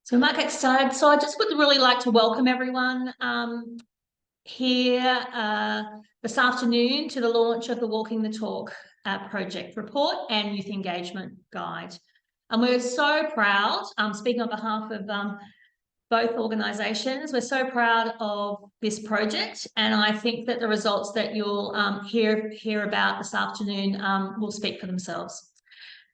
So we might get started. So I just would really like to welcome everyone here this afternoon to the launch of the Walking the Talk project report and youth engagement guide. And we're so proud, speaking on behalf of both organisations, we're so proud of this project, and I think that the results that you'll hear about this afternoon will speak for themselves.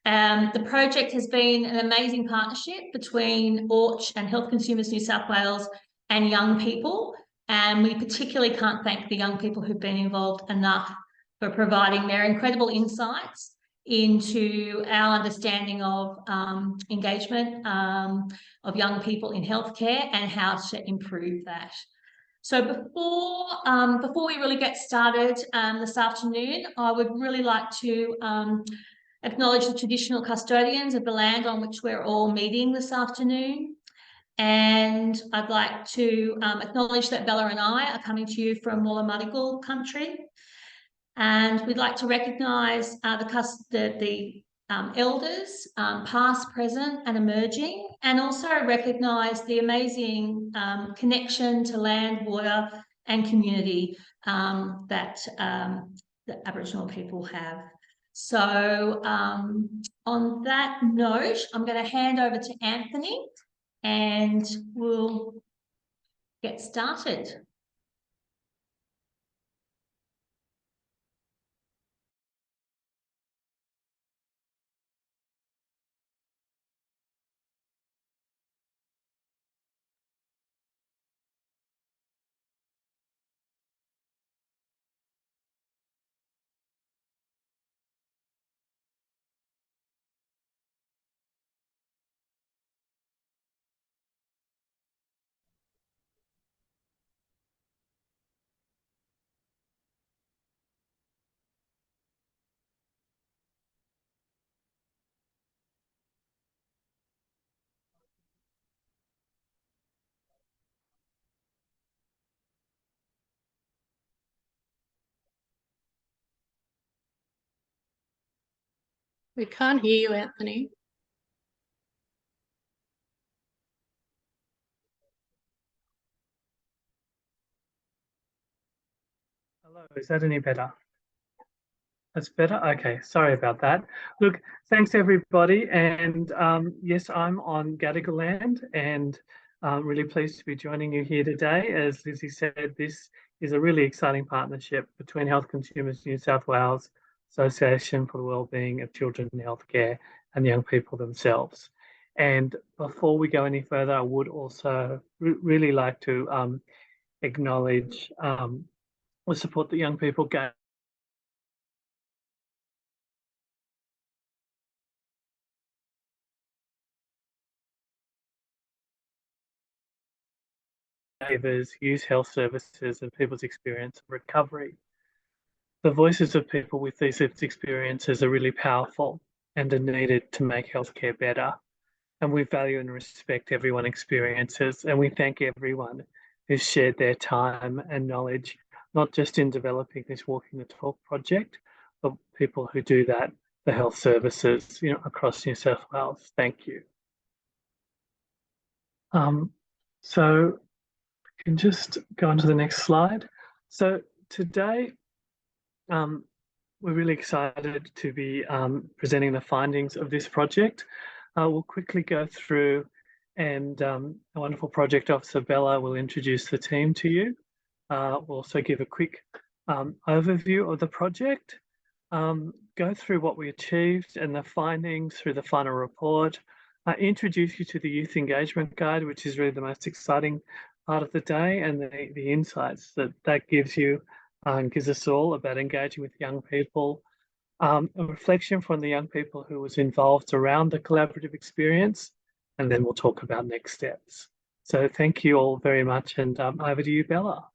The project has been an amazing partnership between Orch and Health Consumers New South Wales and young people, and we particularly can't thank the young people who've been involved enough for providing their incredible insights into our understanding of engagement of young people in healthcare and how to improve that. So before we really get started this afternoon, I would really like to acknowledge the traditional custodians of the land on which we're all meeting this afternoon. And I'd like to acknowledge that Bella and I are coming to you from Wallumattagal country. And we'd like to recognise the elders, past, present and emerging, and also recognise the amazing connection to land, water and community that the Aboriginal people have. So on that note, I'm going to hand over to Anthony and we'll get started. We can't hear you, Anthony. Hello, is that any better? That's better? Okay, sorry about that. Look, thanks everybody. And yes, I'm on Gadigal land and really pleased to be joining you here today. As Lizzie said, this is a really exciting partnership between Health Consumers New South Wales, Association for the Wellbeing of Children in Healthcare and young people themselves. And before we go any further, I would also really like to acknowledge the support that young people gave use health services and people's experience of recovery. The voices of people with these lived experiences are really powerful and are needed to make healthcare better. And we value and respect everyone's experiences, and we thank everyone who's shared their time and knowledge, not just in developing this Walking the Talk project, but people who do that, the health services, across New South Wales. Thank you. So we can just go on to the next slide. So today, we're really excited to be presenting the findings of this project. We'll quickly go through and a wonderful project officer, Bella, will introduce the team to you. We'll also give a quick overview of the project, go through what we achieved and the findings through the final report, introduce you to the Youth Engagement Guide, which is really the most exciting part of the day, and the insights that gives you and gives us all about engaging with young people. A reflection from the young people who was involved around the collaborative experience, and then we'll talk about next steps. So thank you all very much, and over to you, Bella.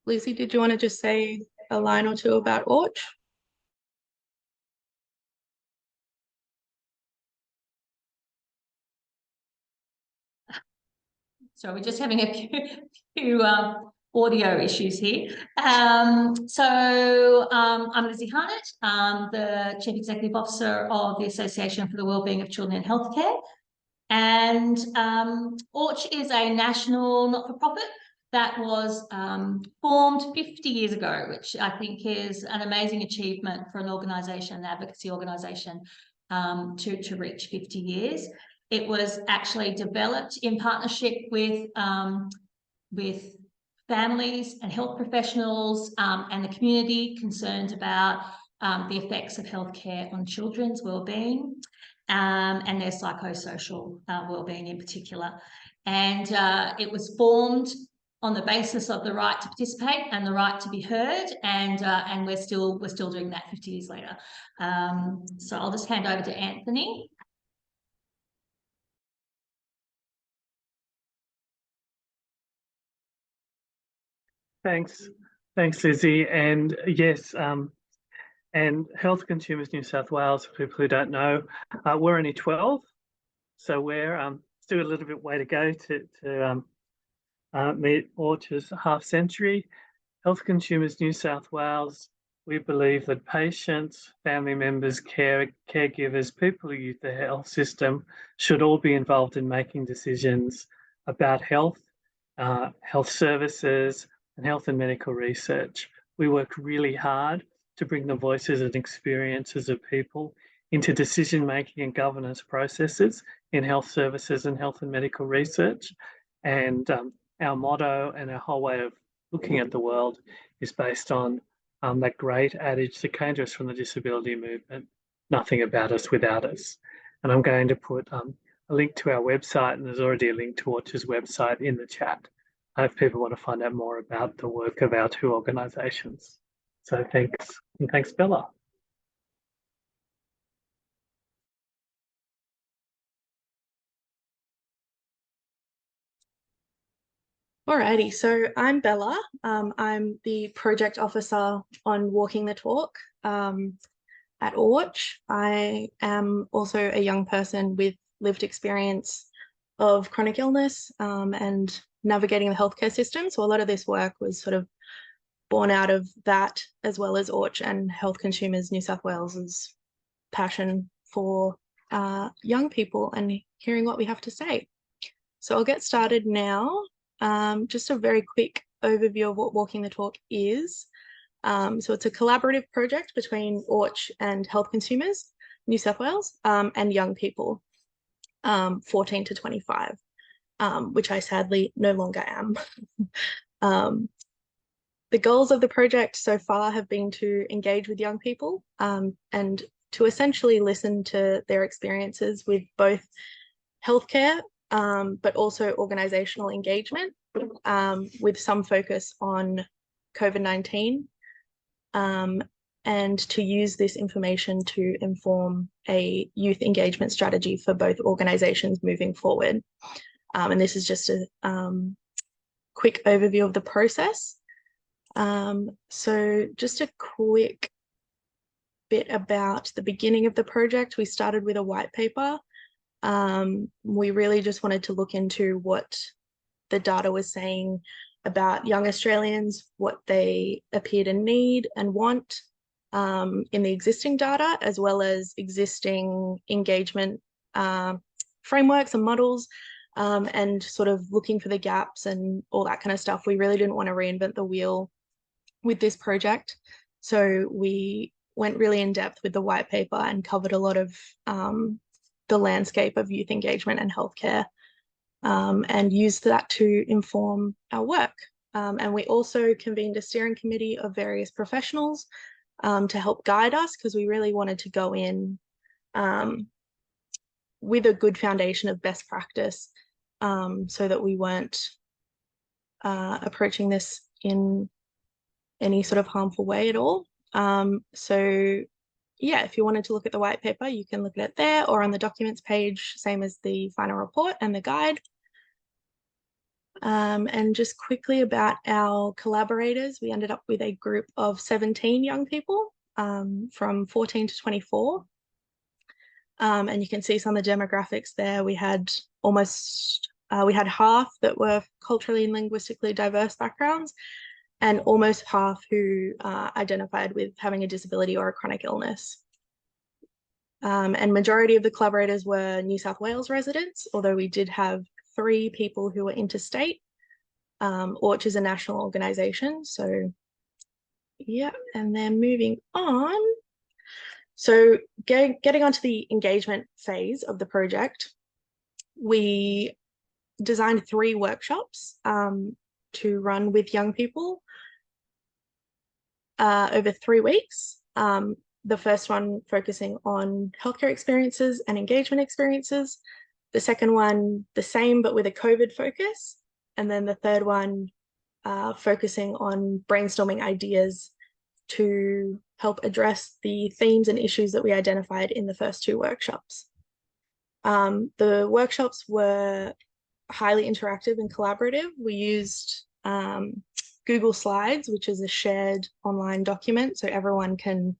Lizzie, did you want to just say a line or two about Orch? So we're just having a few audio issues here. I'm Lizzie Harnett, the Chief Executive Officer of the Association for the Wellbeing of Children in Healthcare. And ORCH is a national not-for-profit that was formed 50 years ago, which I think is an amazing achievement for an organisation, an advocacy organisation, to reach 50 years. It was actually developed in partnership with families and health professionals and the community concerned about the effects of healthcare on children's wellbeing and their psychosocial wellbeing in particular. And it was formed on the basis of the right to participate and the right to be heard, and we're still doing that 50 years later. So I'll just hand over to Anthony. Thanks, Lizzie. And yes, and Health Consumers New South Wales, for people who don't know, we're only 12, so we're still a little bit way to go to meet ORCH's half century. Health Consumers New South Wales, we believe that patients, family members, caregivers, people who use the health system should all be involved in making decisions about health, health services, and health and medical research. We work really hard to bring the voices and experiences of people into decision-making and governance processes in health services and health and medical research. And our motto and our whole way of looking at the world is based on that great adage that came to us from the disability movement, nothing about us without us. And I'm going to put a link to our website, and there's already a link to ORCH's website in the chat if people want to find out more about the work of our two organisations. So thanks, and thanks, Bella. Alrighty, so I'm Bella. I'm the project officer on Walking the Talk at ORCH. I am also a young person with lived experience of chronic illness and navigating the healthcare system. So a lot of this work was sort of born out of that, as well as ORCH and Health Consumers New South Wales's passion for young people and hearing what we have to say. So I'll get started now. Just a very quick overview of what Walking the Talk is. So it's a collaborative project between ORCH and Health Consumers New South Wales and young people 14 to 25, which I sadly no longer am. The goals of the project so far have been to engage with young people and to essentially listen to their experiences with both healthcare but also organizational engagement with some focus on COVID-19 and to use this information to inform a youth engagement strategy for both organizations moving forward. And this is just a quick overview of the process. So just a quick bit about the beginning of the project. We started with a white paper. We really just wanted to look into what the data was saying about young Australians, what they appear to need and want in the existing data, as well as existing engagement frameworks and models, and sort of looking for the gaps and all that kind of stuff. We really didn't want to reinvent the wheel with this project. So we went really in depth with the white paper and covered a lot of the landscape of youth engagement and healthcare, and used that to inform our work. And we also convened a steering committee of various professionals to help guide us, because we really wanted to go in with a good foundation of best practice, so that we weren't approaching this in any sort of harmful way at all. So yeah, if you wanted to look at the white paper, you can look at it there or on the documents page, same as the final report and the guide. And just quickly about our collaborators, we ended up with a group of 17 young people from 14 to 24. And you can see some of the demographics there. We had almost We had half that were culturally and linguistically diverse backgrounds, and almost half who identified with having a disability or a chronic illness. And majority of the collaborators were New South Wales residents, although we did have 3 people who were interstate. Orch is a national organisation, so yeah, and then moving on. So getting onto the engagement phase of the project, we designed 3 workshops to run with young people over 3 weeks. The first one focusing on healthcare experiences and engagement experiences. The second one, the same, but with a COVID focus. And then the third one, focusing on brainstorming ideas to help address the themes and issues that we identified in the first 2 workshops. The workshops were highly interactive and collaborative. We used Google Slides, which is a shared online document, so everyone can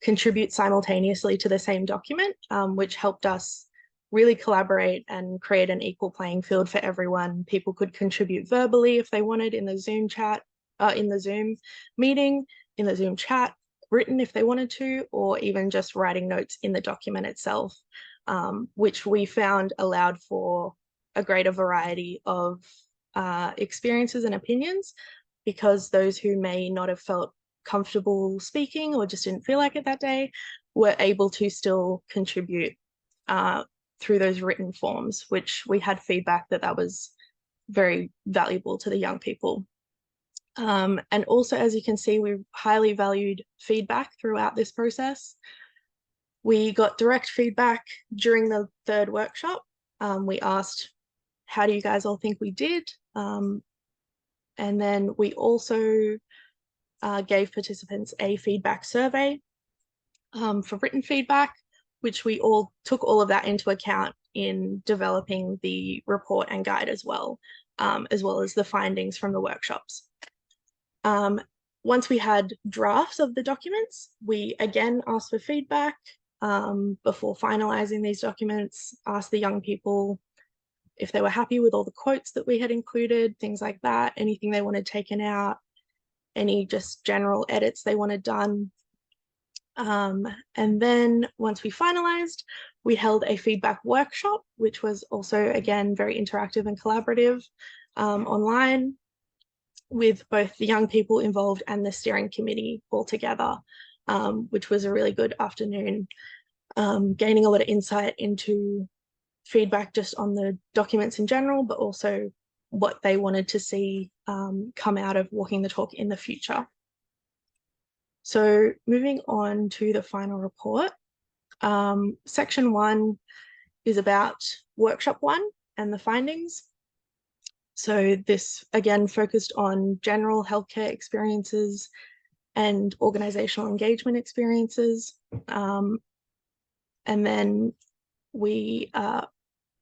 contribute simultaneously to the same document, which helped us really collaborate and create an equal playing field for everyone. People could contribute verbally if they wanted in the Zoom chat, in the Zoom meeting, in the Zoom chat, written if they wanted to, or even just writing notes in the document itself, which we found allowed for a greater variety of experiences and opinions, because those who may not have felt comfortable speaking or just didn't feel like it that day were able to still contribute through those written forms, which we had feedback that was very valuable to the young people. And also, as you can see, we highly valued feedback throughout this process. We got direct feedback during the 3rd workshop. We asked, how do you guys all think we did? And then we also gave participants a feedback survey for written feedback, which we all took all of that into account in developing the report and guide as well as the findings from the workshops. Once we had drafts of the documents, we again asked for feedback before finalizing these documents, asked the young people if they were happy with all the quotes that we had included, things like that, anything they wanted taken out, any just general edits they wanted done. And then once we finalized, we held a feedback workshop, which was also, again, very interactive and collaborative online, with both the young people involved and the steering committee all together, which was a really good afternoon, gaining a lot of insight into feedback just on the documents in general, but also what they wanted to see come out of Walking the Talk in the future. So moving on to the final report, section 1 is about workshop 1 and the findings. So this again focused on general healthcare experiences and organizational engagement experiences. And then we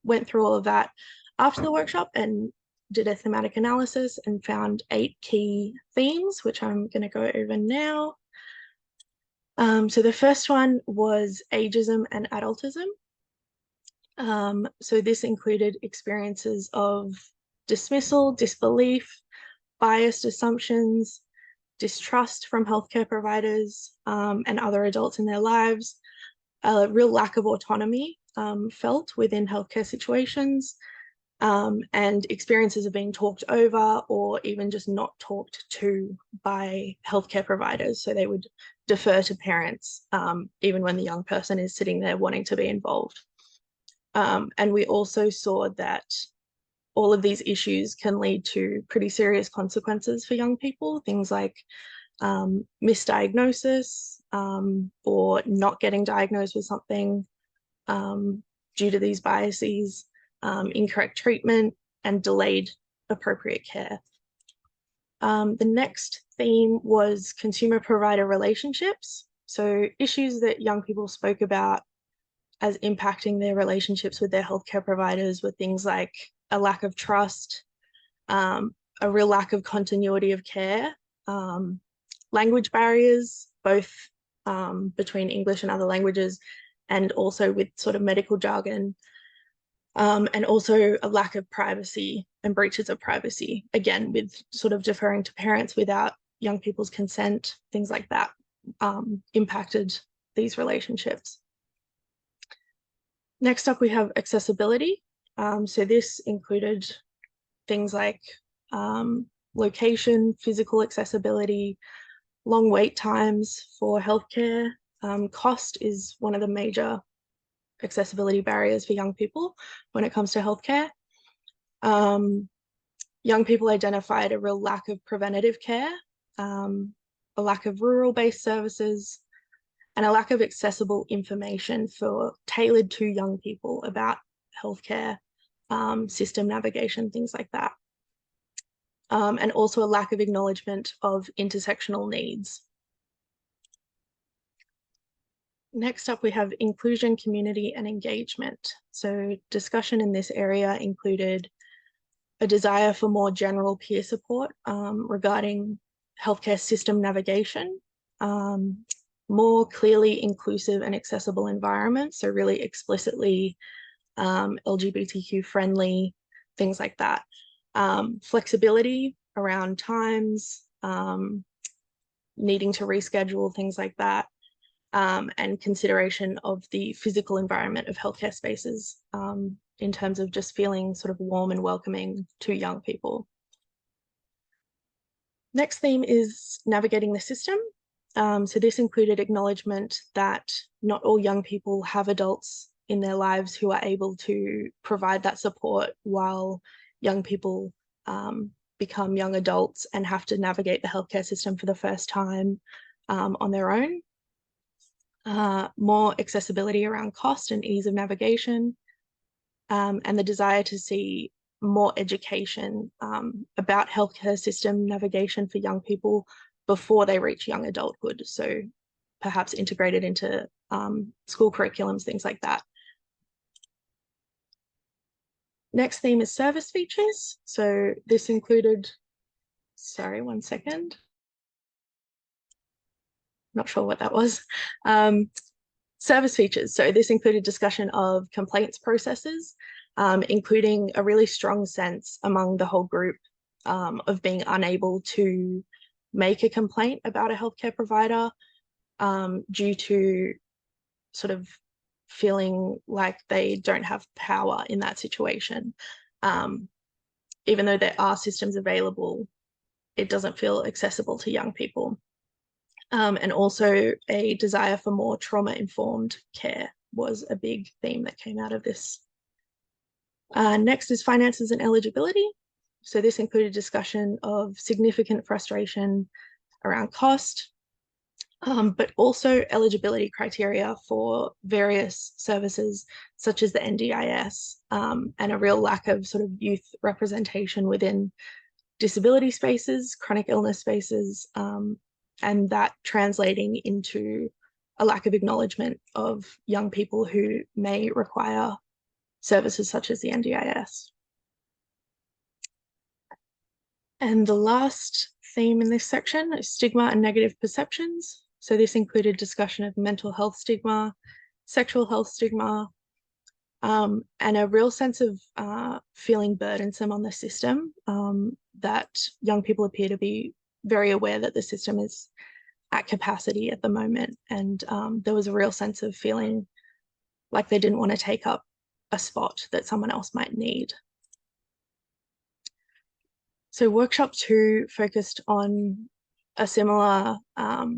went through all of that after the workshop and did a thematic analysis and found 8 key themes, which I'm going to go over now. So the first one was ageism and adultism. So this included experiences of dismissal, disbelief, biased assumptions, distrust from healthcare providers and other adults in their lives, a real lack of autonomy felt within healthcare situations, and experiences of being talked over or even just not talked to by healthcare providers. So they would defer to parents even when the young person is sitting there wanting to be involved. And we also saw that all of these issues can lead to pretty serious consequences for young people, things like misdiagnosis or not getting diagnosed with something due to these biases, incorrect treatment, and delayed appropriate care. The next theme was consumer provider relationships. So issues that young people spoke about as impacting their relationships with their healthcare providers were things like a lack of trust, a real lack of continuity of care, language barriers, both between English and other languages, and also with sort of medical jargon, And also a lack of privacy and breaches of privacy, again, with sort of deferring to parents without young people's consent, things like that, impacted these relationships. Next up, we have accessibility. So this included things like location, physical accessibility, long wait times for healthcare. Cost is one of the major accessibility barriers for young people when it comes to healthcare. Young people identified a real lack of preventative care, a lack of rural-based services, and a lack of accessible information tailored to young people about healthcare, system navigation, things like that. And also a lack of acknowledgement of intersectional needs. Next up, we have inclusion, community, and engagement. So discussion in this area included a desire for more general peer support regarding healthcare system navigation, more clearly inclusive and accessible environments, so really explicitly LGBTQ friendly, things like that. Flexibility around times, needing to reschedule, things like that. And consideration of the physical environment of healthcare spaces in terms of just feeling sort of warm and welcoming to young people. Next theme is navigating the system. So this included acknowledgement that not all young people have adults in their lives who are able to provide that support while young people become young adults and have to navigate the healthcare system for the first time on their own. More accessibility around cost and ease of navigation, and the desire to see more education about healthcare system navigation for young people before they reach young adulthood. So perhaps integrated into school curriculums, things like that. Next theme is service features. So this included, sorry, one second. Not sure what that was. Service features. So this included discussion of complaints processes, including a really strong sense among the whole group of being unable to make a complaint about a healthcare provider due to sort of feeling like they don't have power in that situation. Even though there are systems available, it doesn't feel accessible to young people. And also a desire for more trauma-informed care was a big theme that came out of this. Next is finances and eligibility. So this included discussion of significant frustration around cost, but also eligibility criteria for various services such as the NDIS, and a real lack of sort of youth representation within disability spaces, chronic illness spaces, and that translating into a lack of acknowledgement of young people who may require services such as the NDIS. And the last theme in this section is stigma and negative perceptions. So this included discussion of mental health stigma, sexual health stigma, and a real sense of feeling burdensome on the system, that young people appear to be very aware that the system is at capacity at the moment. And there was a real sense of feeling like they didn't want to take up a spot that someone else might need. So workshop 2 focused on a similar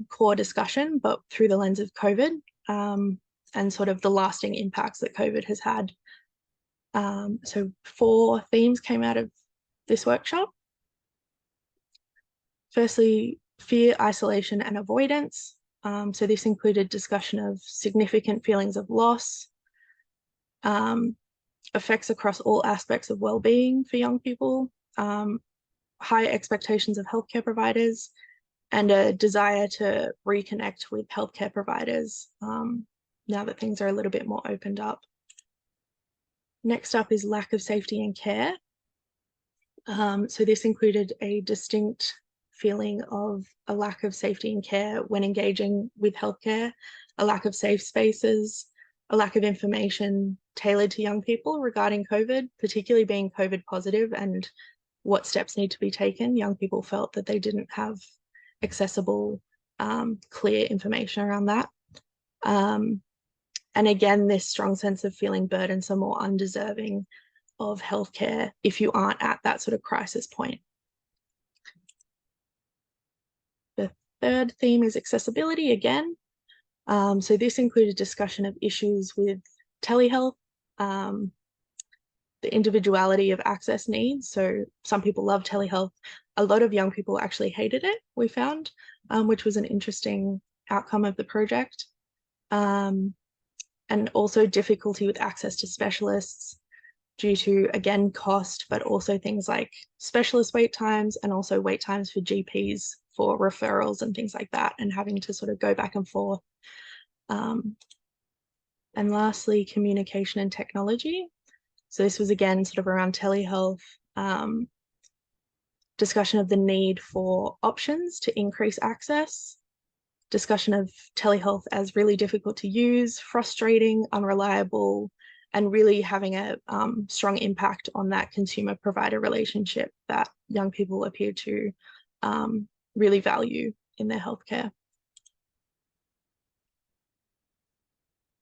core discussion, but through the lens of COVID and sort of the lasting impacts that COVID has had. So 4 themes came out of this workshop. Firstly, fear, isolation, and avoidance. So this included discussion of significant feelings of loss, effects across all aspects of well-being for young people, high expectations of healthcare providers, and a desire to reconnect with healthcare providers now that things are a little bit more opened up. Next up is lack of safety and care. So this included a distinct feeling of a lack of safety and care when engaging with healthcare, a lack of safe spaces, a lack of information tailored to young people regarding COVID, particularly being COVID positive and what steps need to be taken. Young people felt that they didn't have accessible, clear information around that. And again, this strong sense of feeling burdensome or undeserving of healthcare if you aren't at that sort of crisis point. The third theme is accessibility again. So this included discussion of issues with telehealth, the individuality of access needs. So some people love telehealth. A lot of young people actually hated it, we found, which was an interesting outcome of the project. And also difficulty with access to specialists due to, again, cost, but also things like specialist wait times and also wait times for GPs for referrals and things like that, and having to sort of go back and forth. And lastly, communication and technology. So this was again sort of around telehealth, discussion of the need for options to increase access, discussion of telehealth as really difficult to use, frustrating, unreliable, and really having a strong impact on that consumer-provider relationship that young people appear to really value in their healthcare.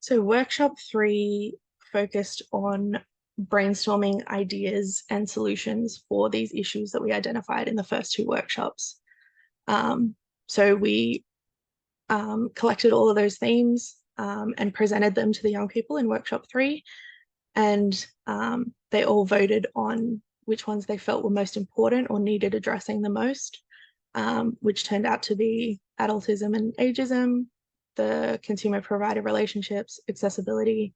So workshop 3 focused on brainstorming ideas and solutions for these issues that we identified in the first 2 workshops. So we collected all of those themes and presented them to the young people in workshop 3, and they all voted on which ones they felt were most important or needed addressing the most, which turned out to be adultism and ageism, the consumer provider relationships, accessibility,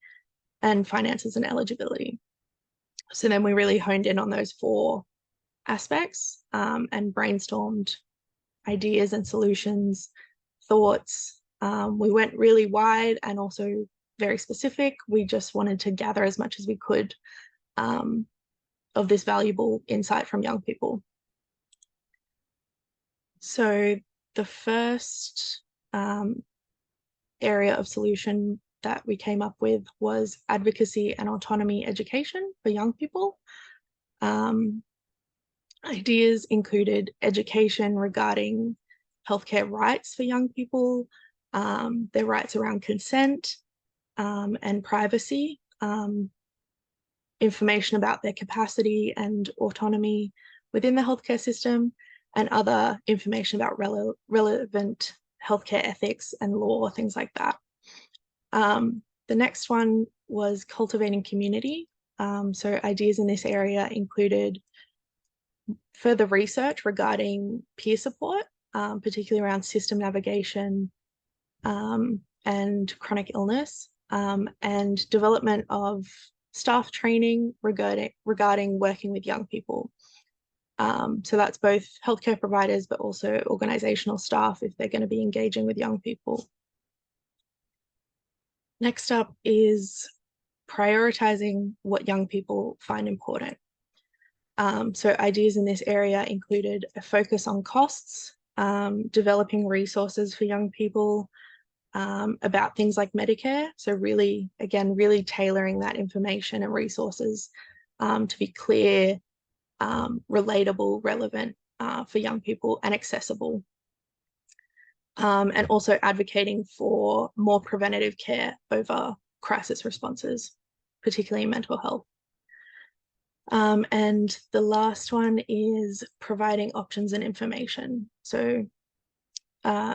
and finances and eligibility. So then we really honed in on those 4 aspects and brainstormed ideas and solutions, thoughts. We went really wide and also very specific. We just wanted to gather as much as we could of this valuable insight from young people. So the first area of solution that we came up with was advocacy and autonomy education for young people. Ideas included education regarding healthcare rights for young people, their rights around consent and privacy, information about their capacity and autonomy within the healthcare system, and other information about relevant healthcare ethics and law, things like that. The next one was cultivating community. So ideas in this area included further research regarding peer support, particularly around system navigation and chronic illness, and development of staff training regarding working with young people. So that's both healthcare providers, but also organizational staff if they're going to be engaging with young people. Next up is prioritizing what young people find important. So ideas in this area included a focus on costs, developing resources for young people, about things like Medicare. So really, again, really tailoring that information and resources to be clear, relatable, relevant for young people, and accessible. And also advocating for more preventative care over crisis responses, particularly in mental health. And the last one is providing options and information. So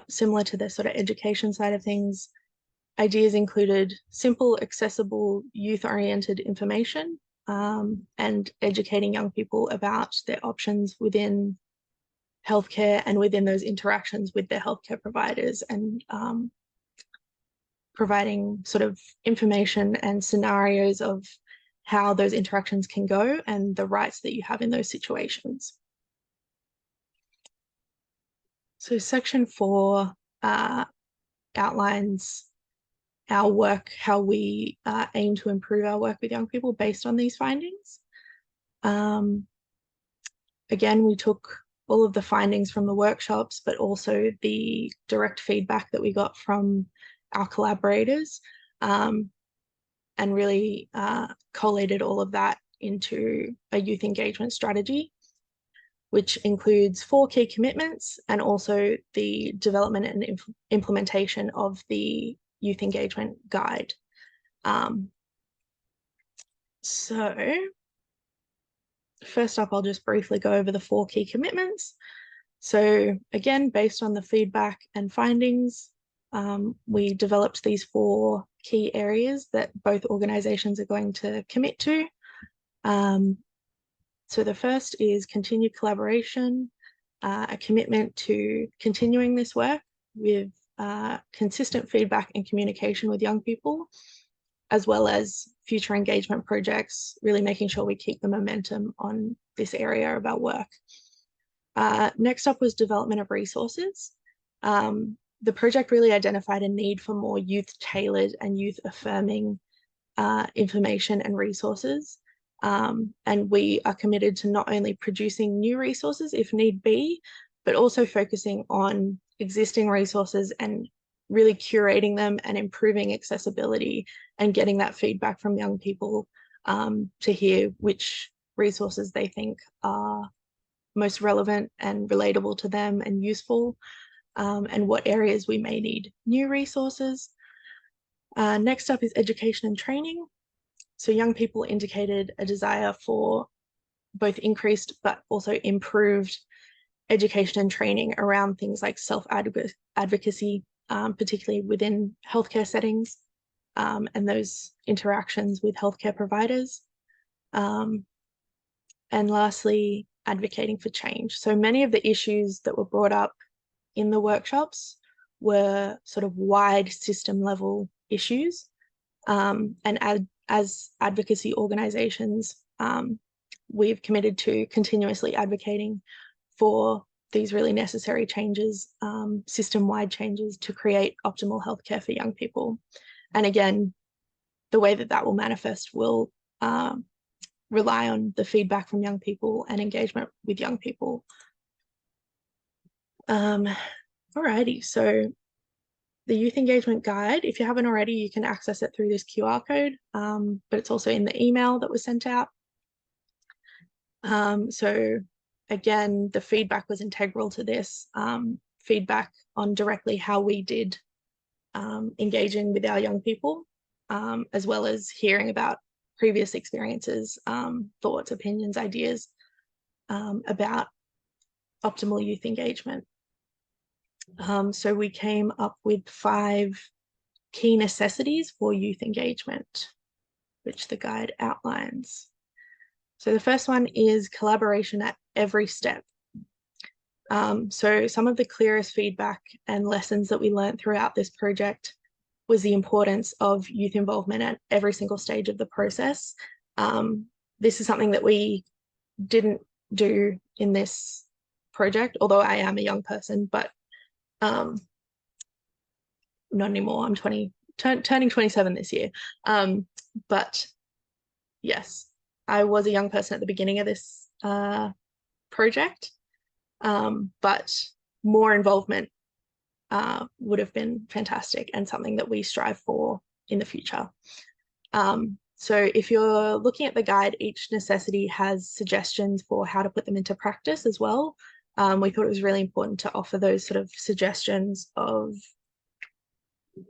similar to the sort of education side of things, ideas included simple, accessible, youth-oriented information, and educating young people about their options within healthcare and within those interactions with their healthcare providers, and providing sort of information and scenarios of how those interactions can go and the rights that you have in those situations. So section 4 outlines our work, how we aim to improve our work with young people based on these findings. Again, we took all of the findings from the workshops, but also the direct feedback that we got from our collaborators, and really collated all of that into a youth engagement strategy, which includes 4 key commitments and also the development and implementation of the youth engagement guide. So first up, I'll just briefly go over the 4 key commitments. So again, based on the feedback and findings, we developed these 4 key areas that both organisations are going to commit to. So the first is continued collaboration, a commitment to continuing this work with consistent feedback and communication with young people, as well as future engagement projects, really making sure we keep the momentum on this area of our work. Next up was development of resources. The project really identified a need for more youth-tailored and youth-affirming information and resources. And we are committed to not only producing new resources if need be, but also focusing on existing resources and really curating them and improving accessibility and getting that feedback from young people to hear which resources they think are most relevant and relatable to them and useful, and what areas we may need new resources. Next up is education and training. So young people indicated a desire for both increased but also improved education and training around things like self-advocacy, particularly within healthcare settings, and those interactions with healthcare providers. And lastly, advocating for change. So many of the issues that were brought up in the workshops were sort of wide system level issues. And as advocacy organisations, we've committed to continuously advocating for these really necessary changes, system-wide changes to create optimal healthcare for young people. And again, the way that that will manifest will rely on the feedback from young people and engagement with young people. Alrighty, so the Youth Engagement Guide, if you haven't already, you can access it through this QR code, but it's also in the email that was sent out. So again, the feedback was integral to this, feedback on directly how we did engaging with our young people, as well as hearing about previous experiences, thoughts, opinions, ideas about optimal youth engagement. So we came up with 5 key necessities for youth engagement, which the guide outlines. So the first one is collaboration at every step. So some of the clearest feedback and lessons that we learned throughout this project was the importance of youth involvement at every single stage of the process. This is something that we didn't do in this project, although I am a young person, but not anymore. I'm turning 27 this year. But yes, I was a young person at the beginning of this project, but more involvement would have been fantastic and something that we strive for in the future. So if you're looking at the guide, each necessity has suggestions for how to put them into practice as well. We thought it was really important to offer those sort of suggestions of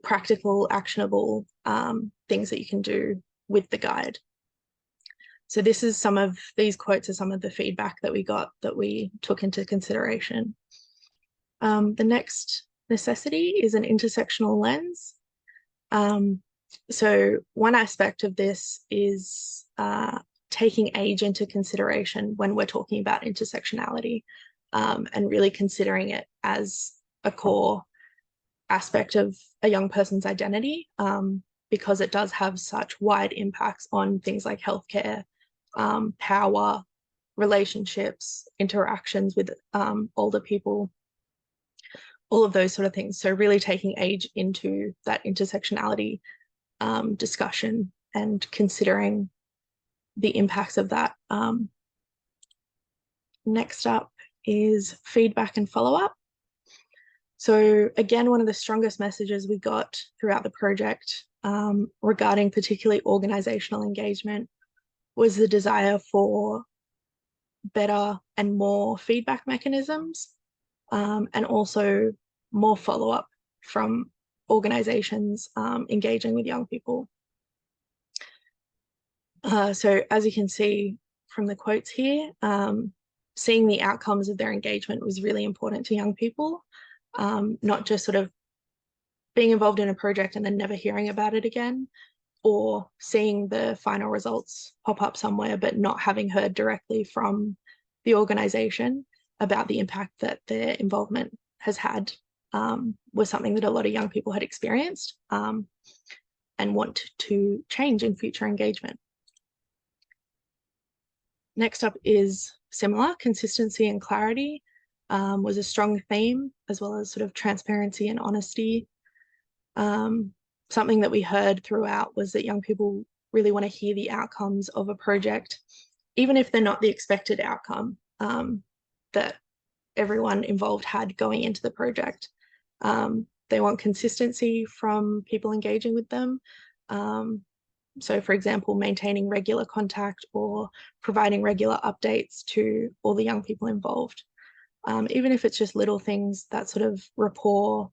practical, actionable things that you can do with the guide. So this is these quotes are some of the feedback that we got that we took into consideration. The next necessity is an intersectional lens. So one aspect of this is taking age into consideration when we're talking about intersectionality, and really considering it as a core aspect of a young person's identity, because it does have such wide impacts on things like healthcare, power, relationships, interactions with older people, all of those sort of things. So really taking age into that intersectionality discussion and considering the impacts of that. Next up is feedback and follow-up. So again, one of the strongest messages we got throughout the project regarding particularly organizational engagement was the desire for better and more feedback mechanisms, and also more follow-up from organizations engaging with young people. So as you can see from the quotes here, seeing the outcomes of their engagement was really important to young people, not just sort of being involved in a project and then never hearing about it again, or seeing the final results pop up somewhere but not having heard directly from the organization about the impact that their involvement has had, was something that a lot of young people had experienced, and want to change in future engagement. Next up is similar. Consistency and clarity was a strong theme, as well as sort of transparency and honesty. Something that we heard throughout was that young people really want to hear the outcomes of a project, even if they're not the expected outcome that everyone involved had going into the project. They want consistency from people engaging with them. So for example, maintaining regular contact or providing regular updates to all the young people involved. Even if it's just little things, that sort of rapport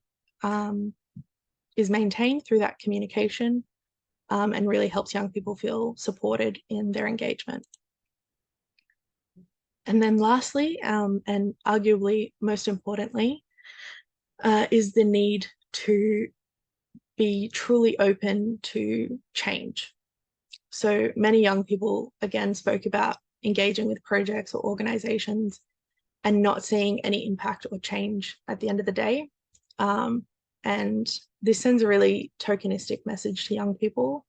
is maintained through that communication, and really helps young people feel supported in their engagement. And then lastly, and arguably most importantly, is the need to be truly open to change. So many young people, again, spoke about engaging with projects or organizations and not seeing any impact or change at the end of the day. And this sends a really tokenistic message to young people,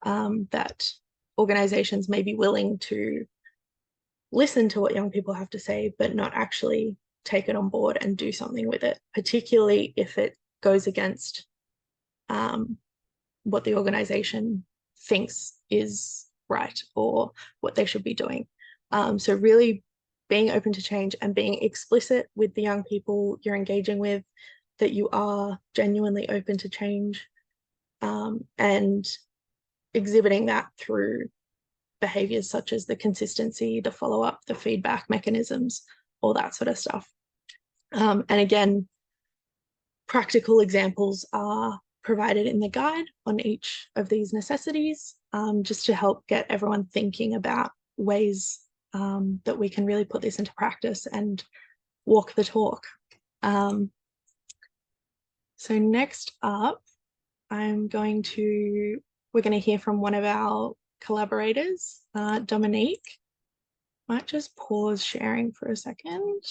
that organizations may be willing to listen to what young people have to say, but not actually take it on board and do something with it, particularly if it goes against what the organization thinks is right or what they should be doing. So really being open to change and being explicit with the young people you're engaging with that you are genuinely open to change, and exhibiting that through behaviors such as the consistency, the follow-up, the feedback mechanisms, all that sort of stuff. And again, practical examples are provided in the guide on each of these necessities, just to help get everyone thinking about ways that we can really put this into practice and walk the talk. So next up, we're going to hear from one of our collaborators, Dominique. Might just pause sharing for a second.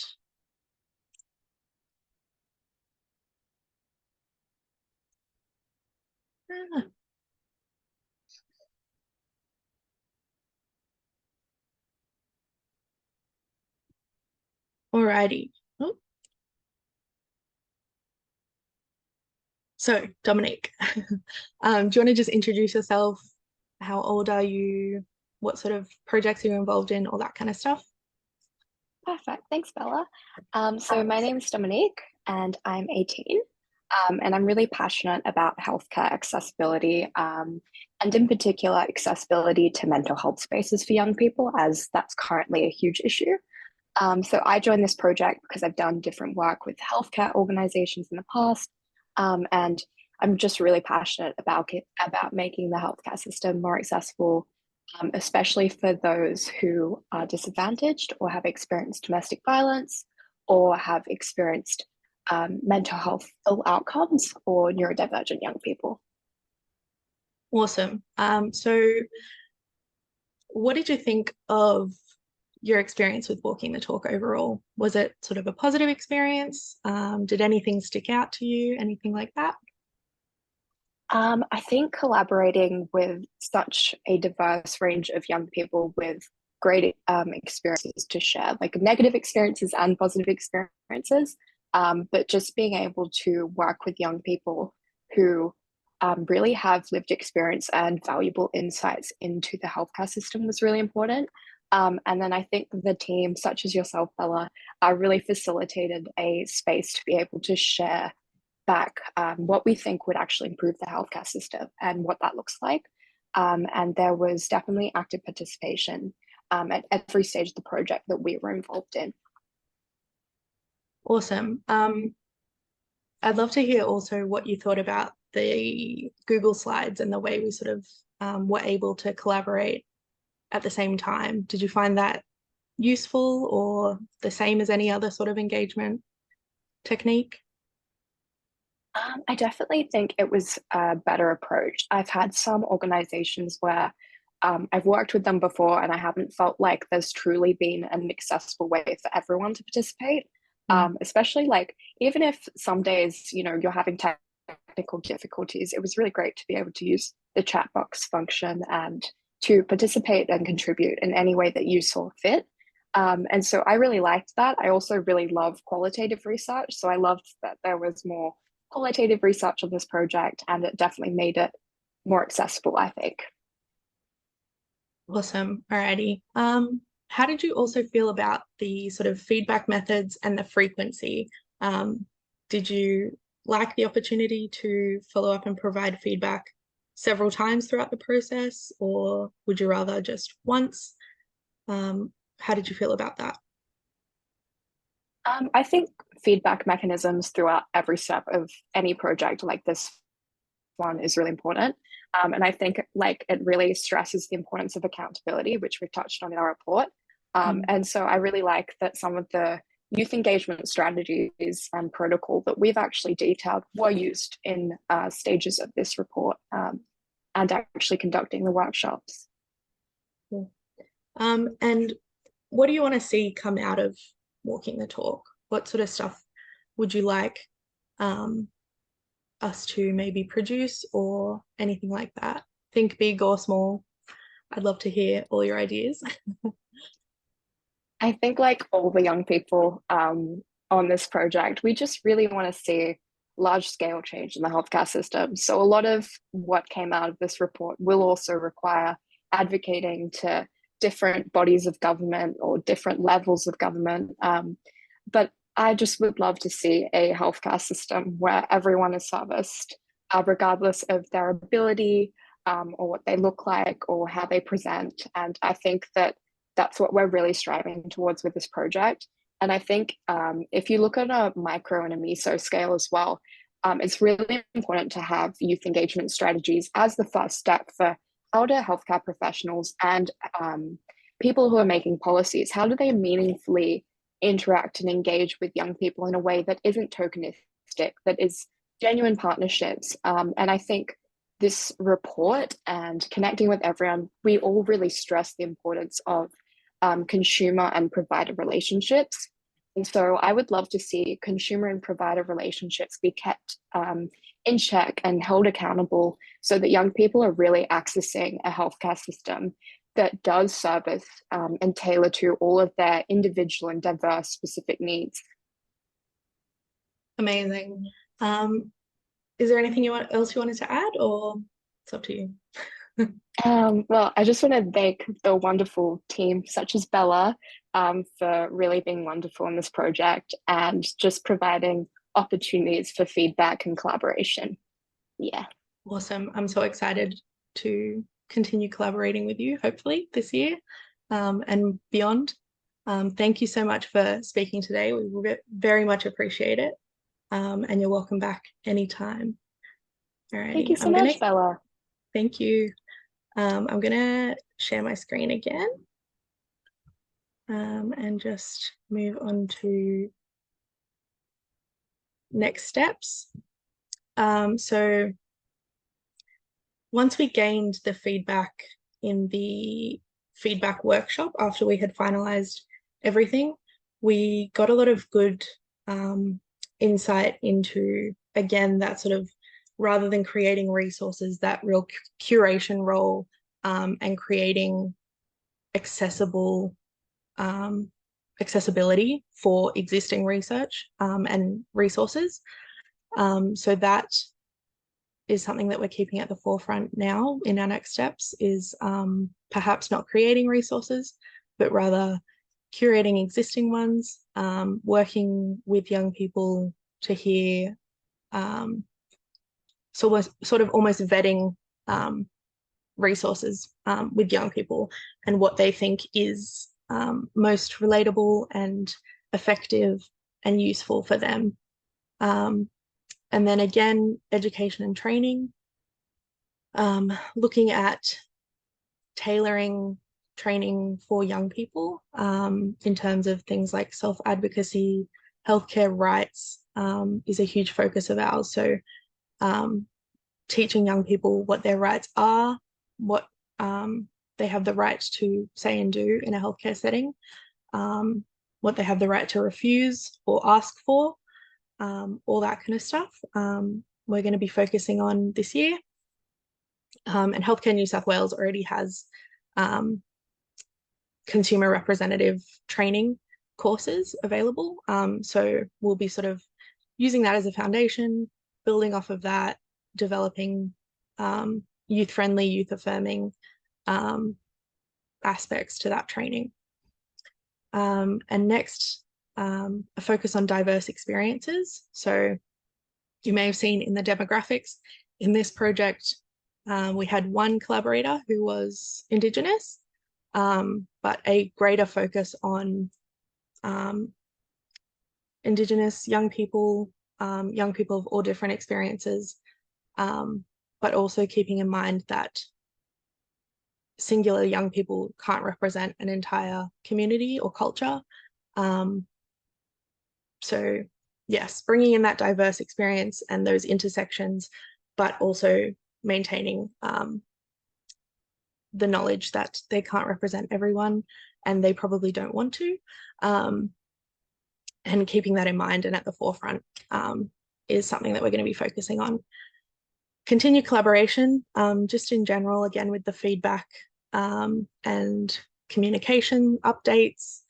Alrighty. Oh. So Dominique, do you want to just introduce yourself? How old are you? What sort of projects are you involved in? All that kind of stuff. Perfect. Thanks, Bella. So my name is Dominique and I'm 18. And I'm really passionate about healthcare accessibility, and in particular, accessibility to mental health spaces for young people, as that's currently a huge issue. So I joined this project because I've done different work with healthcare organizations in the past, and I'm just really passionate about making the healthcare system more accessible, especially for those who are disadvantaged or have experienced domestic violence or have experienced mental health ill outcomes, or neurodivergent young people. Awesome. So what did you think of your experience with Walking the Talk overall? Was it sort of a positive experience? Did anything stick out to you? Anything like that? I think collaborating with such a diverse range of young people with great experiences to share, like negative experiences and positive experiences, but just being able to work with young people who really have lived experience and valuable insights into the healthcare system was really important. And then I think the team, such as yourself, Bella, really facilitated a space to be able to share back what we think would actually improve the healthcare system and what that looks like. And there was definitely active participation at every stage of the project that we were involved in. Awesome. I'd love to hear also what you thought about the Google Slides and the way we sort of were able to collaborate at the same time. Did you find that useful or the same as any other sort of engagement technique? I definitely think it was a better approach. I've had some organizations where I've worked with them before and I haven't felt like there's truly been an accessible way for everyone to participate. Especially like, even if some days, you know, you're having technical difficulties, it was really great to be able to use the chat box function and to participate and contribute in any way that you saw fit. And so I really liked that. I also really love qualitative research. So I loved that there was more qualitative research on this project, and it definitely made it more accessible, I think. Awesome. Alrighty. How did you also feel about the sort of feedback methods and the frequency? Did you like the opportunity to follow up and provide feedback several times throughout the process, or would you rather just once? How did you feel about that? I think feedback mechanisms throughout every step of any project like this one is really important. And I think like it really stresses the importance of accountability, which we've touched on in our report. And so I really like that some of the youth engagement strategies and protocol that we've actually detailed were used in stages of this report and actually conducting the workshops. Cool. And what do you want to see come out of walking the talk? What sort of stuff would you like us to maybe produce or anything like that? Think big or small. I'd love to hear all your ideas. I think like all the young people on this project, we just really want to see large scale change in the healthcare system. So a lot of what came out of this report will also require advocating to different bodies of government or different levels of government. But I just would love to see a healthcare system where everyone is serviced, regardless of their ability or what they look like or how they present. And I think that that's what we're really striving towards with this project. And I think if you look at a micro and a meso scale as well, it's really important to have youth engagement strategies as the first step for elder healthcare professionals and people who are making policies. How do they meaningfully interact and engage with young people in a way that isn't tokenistic, that is genuine partnerships? And I think this report and connecting with everyone, we all really stress the importance of consumer and provider relationships. And so I would love to see consumer and provider relationships be kept in check and held accountable so that young people are really accessing a healthcare system that does service and tailor to all of their individual and diverse specific needs. Amazing. Is there anything else you wanted to add, or it's up to you? Well, I just want to thank the wonderful team such as Bella for really being wonderful in this project and just providing opportunities for feedback and collaboration. Yeah. Awesome. I'm so excited to continue collaborating with you, hopefully this year and beyond. Thank you so much for speaking today. We very much appreciate it. And you're welcome back anytime. All right. Thank you so much, Bella. Thank you. I'm going to share my screen again and just move on to next steps. So once we gained the feedback in the feedback workshop, after we had finalized everything, we got a lot of good insight into, again, that sort of, rather than creating resources, that real curation role and creating accessibility for existing research and resources. So that is something that we're keeping at the forefront now in our next steps, is perhaps not creating resources, but rather curating existing ones, working with young people to hear so we're sort of almost vetting resources with young people and what they think is most relatable and effective and useful for them. And then again, education and training, looking at tailoring training for young people in terms of things like self-advocacy, healthcare rights is a huge focus of ours. So teaching young people what their rights are, what they have the right to say and do in a healthcare setting, what they have the right to refuse or ask for, all that kind of stuff. We're going to be focusing on this year. And Healthcare New South Wales already has consumer representative training courses available. So we'll be sort of using that as a foundation, building off of that, developing youth-friendly, youth-affirming aspects to that training. And next, a focus on diverse experiences. So you may have seen in the demographics in this project, we had one collaborator who was Indigenous, but a greater focus on Indigenous young people of all different experiences, but also keeping in mind that singular young people can't represent an entire community or culture. So yes, bringing in that diverse experience and those intersections, but also maintaining the knowledge that they can't represent everyone and they probably don't want to, and keeping that in mind and at the forefront is something that we're going to be focusing on. Continue collaboration, just in general, again, with the feedback and communication updates,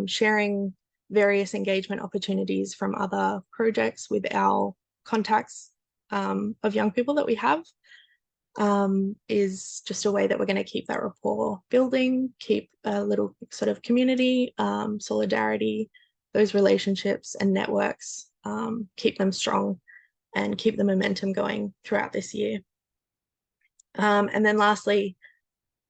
sharing various engagement opportunities from other projects with our contacts of young people that we have, is just a way that we're going to keep that rapport building, keep a little sort of community, solidarity, those relationships and networks, keep them strong and keep the momentum going throughout this year. And then lastly,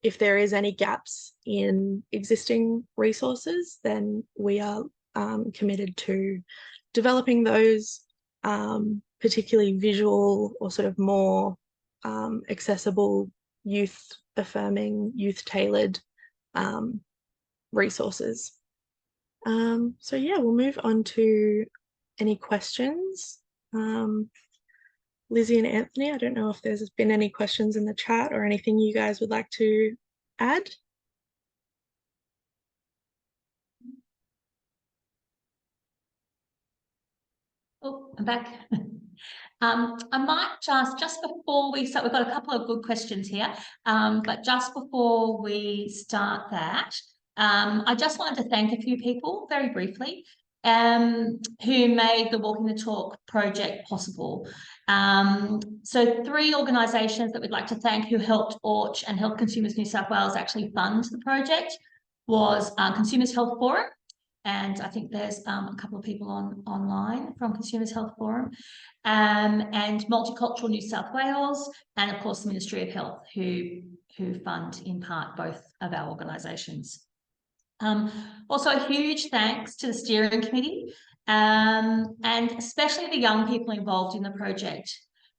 if there is any gaps in existing resources, then we are committed to developing those, particularly visual or sort of more accessible, youth-affirming, youth-tailored resources. So yeah, we'll move on to any questions. Lizzie and Anthony, I don't know if there's been any questions in the chat or anything you guys would like to add. Oh, I'm back. I might just before we start, we've got a couple of good questions here, but just before we start that, I just wanted to thank a few people very briefly who made the Walking the Talk project possible. So 3 organisations that we'd like to thank who helped ORCH and Health Consumers New South Wales actually fund the project was Consumers Health Forum. And I think there's a couple of people online from Consumers Health Forum, and Multicultural New South Wales, and of course the Ministry of Health, who fund in part both of our organisations. Also a huge thanks to the steering committee, and especially the young people involved in the project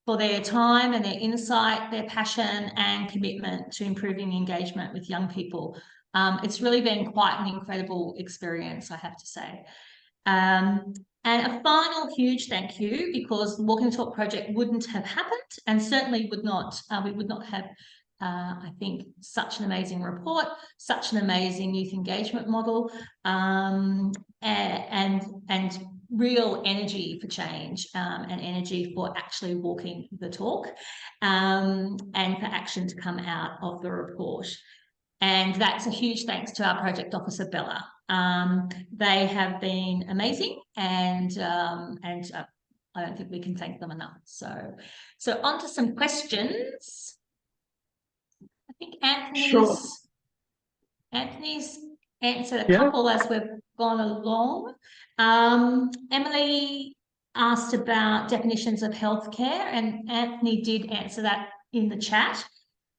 for their time and their insight, their passion and commitment to improving engagement with young people. It's really been quite an incredible experience, I have to say. And a final huge thank you, because the Walking the Talk project wouldn't have happened and certainly would not, we would not have, I think, such an amazing report, such an amazing youth engagement model, and real energy for change, and energy for actually walking the talk, and for action to come out of the report. And that's a huge thanks to our project officer, Bella. They have been amazing, and I don't think we can thank them enough. So on to some questions. I think Anthony's answered a couple as we've gone along. Emily asked about definitions of healthcare, and Anthony did answer that in the chat.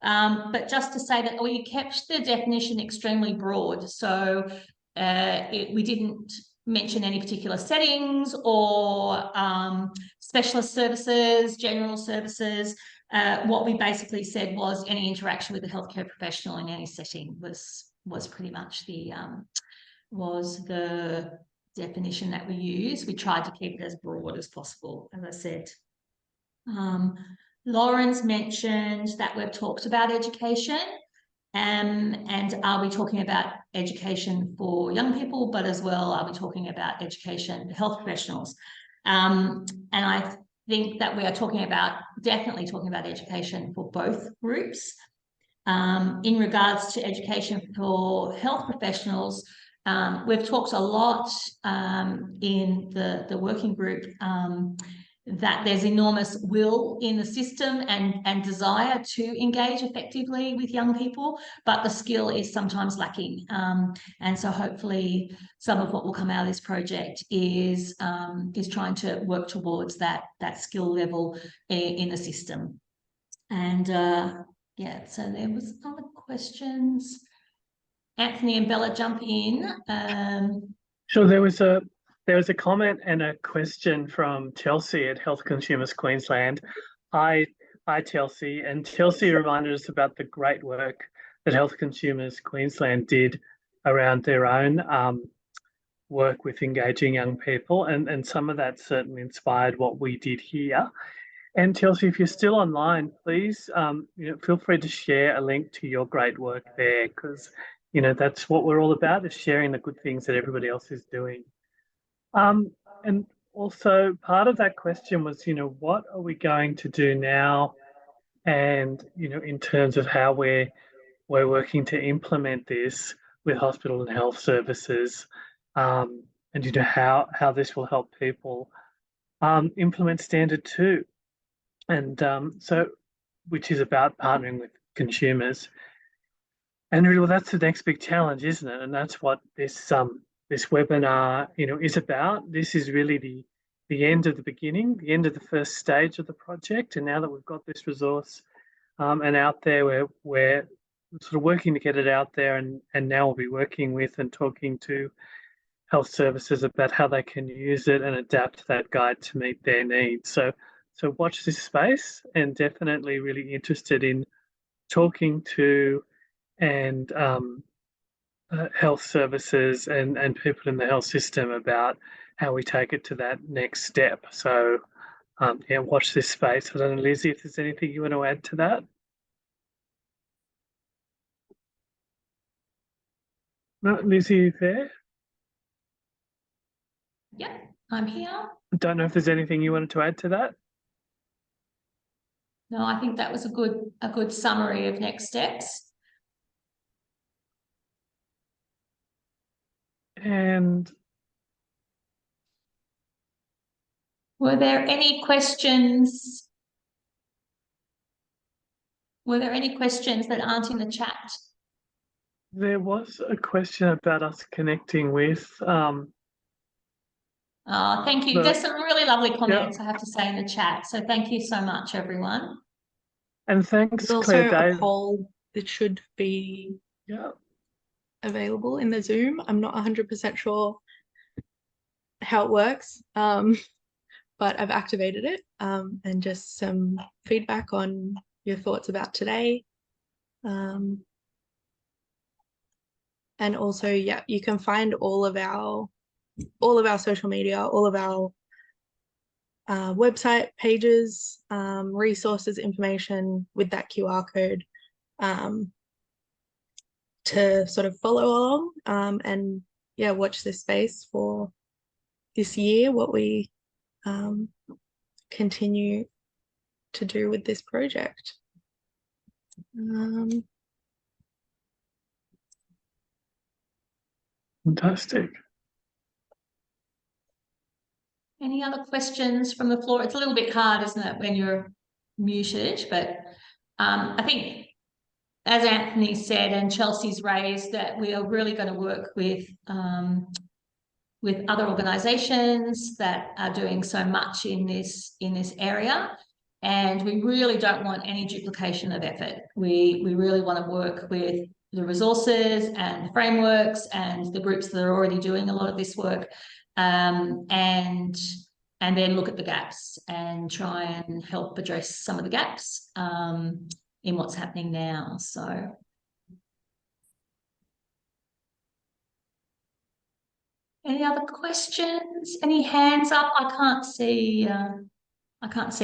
But just to say that we kept the definition extremely broad. So we didn't mention any particular settings or specialist services, general services. What we basically said was any interaction with a healthcare professional in any setting was pretty much the definition that we use. We tried to keep it as broad as possible, as I said. Lauren's mentioned that we've talked about education, and are we talking about education for young people, but as well are we talking about education for health professionals? And I think that we are definitely talking about education for both groups. In regards to education for health professionals, we've talked a lot in the working group that there's enormous will in the system and desire to engage effectively with young people, but the skill is sometimes lacking. And so hopefully some of what will come out of this project is trying to work towards that skill level in the system. And yeah, so there was other questions. Anthony and Bella, jump in. Sure, there was a comment and a question from Chelsea at Health Consumers Queensland. Hi, Chelsea. And Chelsea reminded us about the great work that Health Consumers Queensland did around their own work with engaging young people. And some of that certainly inspired what we did here. And Chelsea, if you're still online, please feel free to share a link to your great work there, because that's what we're all about, is sharing the good things that everybody else is doing. And also part of that question was, what are we going to do now? And, in terms of how we're working to implement this with hospital and health services, and, how this will help people implement Standard 2. And which is about partnering with consumers. And really, well, that's the next big challenge, isn't it? And that's what this webinar, is about. This is really the end of the beginning, the end of the first stage of the project. And now that we've got this resource and out there, we're sort of working to get it out there, and now we'll be working with and talking to health services about how they can use it and adapt that guide to meet their needs. So watch this space, and definitely really interested in talking to and health services and people in the health system about how we take it to that next step. So yeah, watch this space. I don't know, Lizzie, if there's anything you want to add to that. No, Lizzie, are you there? Yep, I'm here. I don't know if there's anything you wanted to add to that. No, I think that was a good summary of next steps. And were there any questions? Were there any questions that aren't in the chat? There was a question about us connecting with thank you. There's some really lovely comments, yeah. I have to say, in the chat. So thank you so much, everyone. And thanks, There's Claire also Davis. a poll that should be available in the Zoom. I'm not 100% sure how it works, but I've activated it, and just some feedback on your thoughts about today. And also, yeah, you can find all of our social media, all of our website pages, resources, information with that QR code to sort of follow along, and yeah, watch this space for this year, what we continue to do with this project. Fantastic. Any other questions from the floor? It's a little bit hard, isn't it, when you're muted, but I think, as Anthony said and Chelsea's raised, that we are really going to work with with other organisations that are doing so much in this area. And we really don't want any duplication of effort. We really want to work with the resources and the frameworks and the groups that are already doing a lot of this work, and then look at the gaps and try and help address some of the gaps in what's happening now. So. Any other questions? Any hands up? I can't see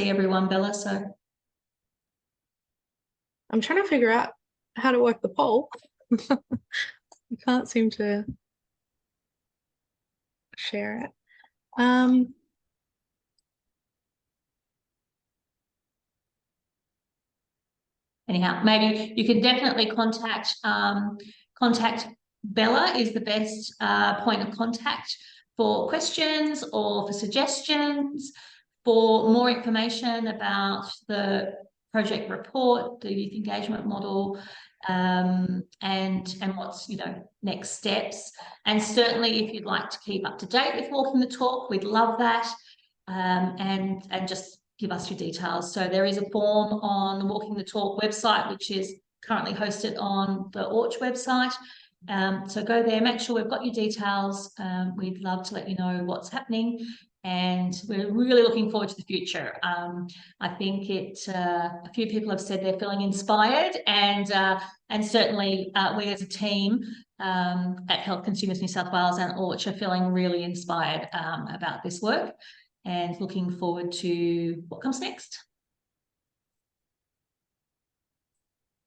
everyone, Bella, so. I'm trying to figure out how to work the poll. I can't seem to share it. Anyhow, maybe you can definitely contact Bella is the best point of contact for questions or for suggestions, for more information about the project report, the youth engagement model, and what's next steps. And certainly if you'd like to keep up to date with Walking the Talk, we'd love that. And just give us your details. So there is a form on the Walking the Talk website, which is currently hosted on the Orch website. So go there, make sure we've got your details. We'd love to let you know what's happening, and we're really looking forward to the future. I think a few people have said they're feeling inspired, and certainly we as a team at Health Consumers New South Wales and Orch are feeling really inspired about this work, and looking forward to what comes next.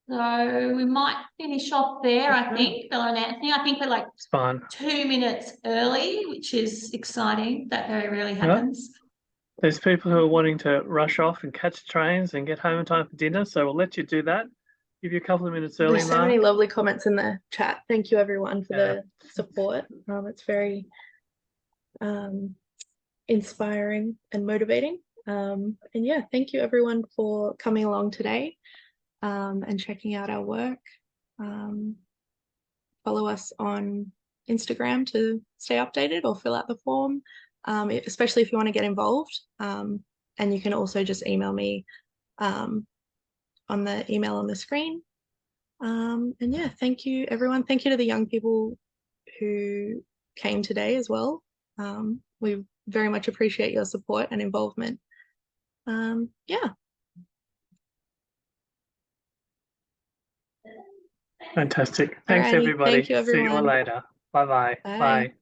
So we might finish off there, I think, Bella and Anthony. I think we're like It's fine. 2 minutes early, which is exciting. That very rarely happens. There's people who are wanting to rush off and catch trains and get home in time for dinner, so we'll let you do that. Give you a couple of minutes early, There's so many lovely comments in the chat. Thank you everyone for the support. It's very inspiring and motivating. And yeah, thank you everyone for coming along today and checking out our work. Follow us on Instagram to stay updated or fill out the form, especially if you want to get involved. And you can also just email me on the email on the screen. And yeah, thank you everyone. Thank you to the young people who came today as well. We very much appreciate your support and involvement. Yeah. Fantastic. Thanks, Alrighty, everybody. thank you, See you all everyone. later. Bye-bye. Bye. Bye.